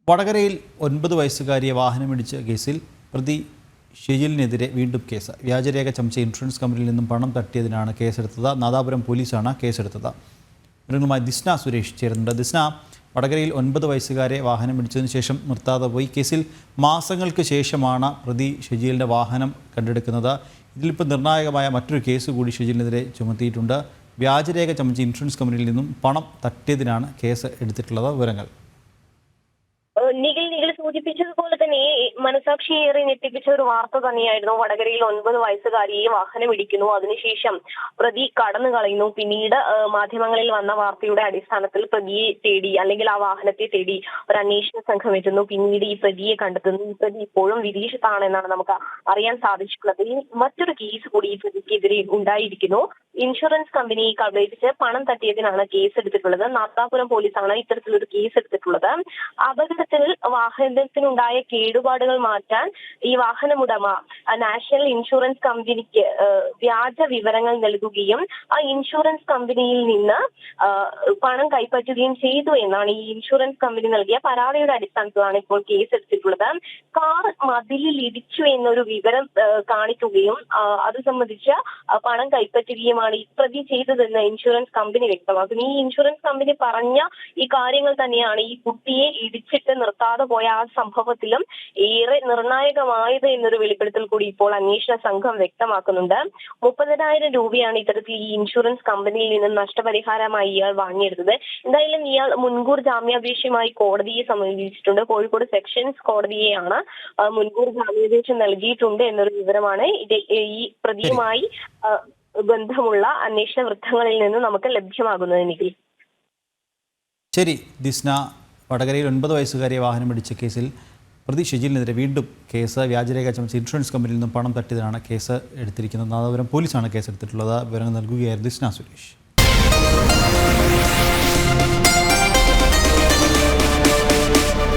വടകരയിൽ 9 വയസ്സുകാരിയെ വാഹനമിടിച്ച കേസിൽ പ്രതി ഷെജിലിനെതിരെ വീണ്ടും കേസ്. വ്യാജരേഖ ചമച്ച ഇൻഷുറൻസ് കമ്പനിയിൽ നിന്നും പണം തട്ടിയതിനാണ് കേസെടുത്തത്. നാദാപുരം പോലീസാണ് കേസെടുത്തത്. വിവരങ്ങളുമായി ദിസ്ന സുരേഷ് ചേരുന്നുണ്ട്. ദിസ്ന, വടകരയിൽ 9 വയസ്സുകാരെ വാഹനമിടിച്ചതിന് ശേഷം നിർത്താതെ പോയി. കേസിൽ മാസങ്ങൾക്ക് ശേഷമാണ് പ്രതി ഷെജിലിൻ്റെ വാഹനം കണ്ടെടുക്കുന്നത്. ഇതിലിപ്പോൾ നിർണായകമായ മറ്റൊരു കേസ് കൂടി ഷെജിലിനെതിരെ ചുമത്തിയിട്ടുണ്ട്. വ്യാജരേഖ ചമച്ച ഇൻഷുറൻസ് കമ്പനിയിൽ നിന്നും പണം തട്ടിയതിനാണ് കേസ് എടുത്തിട്ടുള്ളത്. വിവരങ്ങൾ നിഖിൽ സൂചിപ്പിച്ചതുപോലെ തന്നെ മനസാക്ഷിയേറെ ഞെട്ടിപ്പിച്ച ഒരു വാർത്ത തന്നെയായിരുന്നു. വടകരയിൽ 9 വയസ്സുകാരിയെ വാഹനം ഇടിക്കുന്നു, അതിനുശേഷം പ്രതി കടന്നു കളയുന്നു. പിന്നീട് മാധ്യമങ്ങളിൽ വന്ന വാർത്തയുടെ അടിസ്ഥാനത്തിൽ പ്രതിയെ തേടി അല്ലെങ്കിൽ ആ വാഹനത്തെ തേടി ഒരു അന്വേഷണ സംഘം എത്തുന്നു. പിന്നീട് ഈ പ്രതിയെ കണ്ടെത്തുന്നു. ഈ പ്രതി ഇപ്പോഴും വിദേശത്താണെന്നാണ് നമുക്ക് അറിയാൻ സാധിച്ചിട്ടുള്ളത്. മറ്റൊരു കേസ് കൂടി ഈ പ്രതിക്കെതിരെ ഉണ്ടായിരിക്കുന്നു. ഇൻഷുറൻസ് കമ്പനിയെ കബളിപ്പിച്ച് പണം തട്ടിയതിനാണ് കേസ് എടുത്തിട്ടുള്ളത്. നാദാപുരം പോലീസാണ് ഇത്തരത്തിലൊരു കേസ് എടുത്തിട്ടുള്ളത്. അപകടത്തിൽ വാഹനത്തിനുണ്ടായ കേടുപാടുകൾ മാറ്റാൻ ഈ വാഹനമുടമ നാഷണൽ ഇൻഷുറൻസ് കമ്പനിക്ക് വ്യാജ വിവരങ്ങൾ നൽകുകയും ആ ഇൻഷുറൻസ് കമ്പനിയിൽ നിന്ന് പണം കൈപ്പറ്റുകയും ചെയ്തു എന്നാണ് ഈ ഇൻഷുറൻസ് കമ്പനി നൽകിയ പരാതിയുടെ അടിസ്ഥാനത്തിലാണ് ഇപ്പോൾ കേസ് എടുത്തിട്ടുള്ളത്. കാർ മതിലിൽ ഇടിച്ചു എന്നൊരു വിവരം കാണിക്കുകയും അത് സംബന്ധിച്ച് പണം കൈപ്പറ്റുകയുമാണ് ഈ പ്രതി ചെയ്തതെന്ന് ഇൻഷുറൻസ് കമ്പനി വ്യക്തമാക്കുന്നു. ഈ ഇൻഷുറൻസ് കമ്പനി പറഞ്ഞ ഈ കാര്യങ്ങൾ തന്നെയാണ് ഈ കുട്ടിയെ ഇടിച്ചിട്ട് നിർത്താതെ പോയ ആ സംഭവത്തിലും ഏറെ നിർണായകമായത് എന്നൊരു വെളിപ്പെടുത്തൽ കൂടി ഇപ്പോൾ അന്വേഷണ സംഘം വ്യക്തമാക്കുന്നുണ്ട്. 30,000 രൂപയാണ് ഇത്തരത്തിൽ ഈ ഇൻഷുറൻസ് കമ്പനിയിൽ നിന്നും നഷ്ടപരിഹാരമായി ഇയാൾ വാങ്ങിയെടുത്തത്. എന്തായാലും ഇയാൾ മുൻകൂർ ജാമ്യാപേക്ഷയുമായി കോടതിയെ സമീപിച്ചിട്ടുണ്ട്. കോഴിക്കോട് സെക്ഷൻസ് കോടതിയെയാണ് മുൻകൂർ ജാമ്യാപേക്ഷ നൽകിയിട്ടുണ്ട് എന്നൊരു വിവരമാണ് ഈ പ്രതിയുമായി ബന്ധമുള്ള അന്വേഷണ വൃത്തങ്ങളിൽ നിന്ന് നമുക്ക് ലഭ്യമാകുന്നത്. നിഖിൽ, ശരി ദിസ്ന, വടകരയിൽ 9 വയസ്സുകാരിയെ വാഹനമിടിച്ച കേസിൽ പ്രതി ഷെജിലിനെതിരെ വീണ്ടും കേസ്. വ്യാജരേഖ ചമച്ച ഇൻഷുറൻസ് കമ്പനിയിൽ നിന്നും പണം തട്ടിയതിനാണ് കേസ് എടുത്തിരിക്കുന്നത്. നാദാപുരം പോലീസാണ് കേസെടുത്തിട്ടുള്ളത്. വിവരങ്ങൾ നൽകുകയായിരുന്നു ദിസ്ന സുരേഷ്.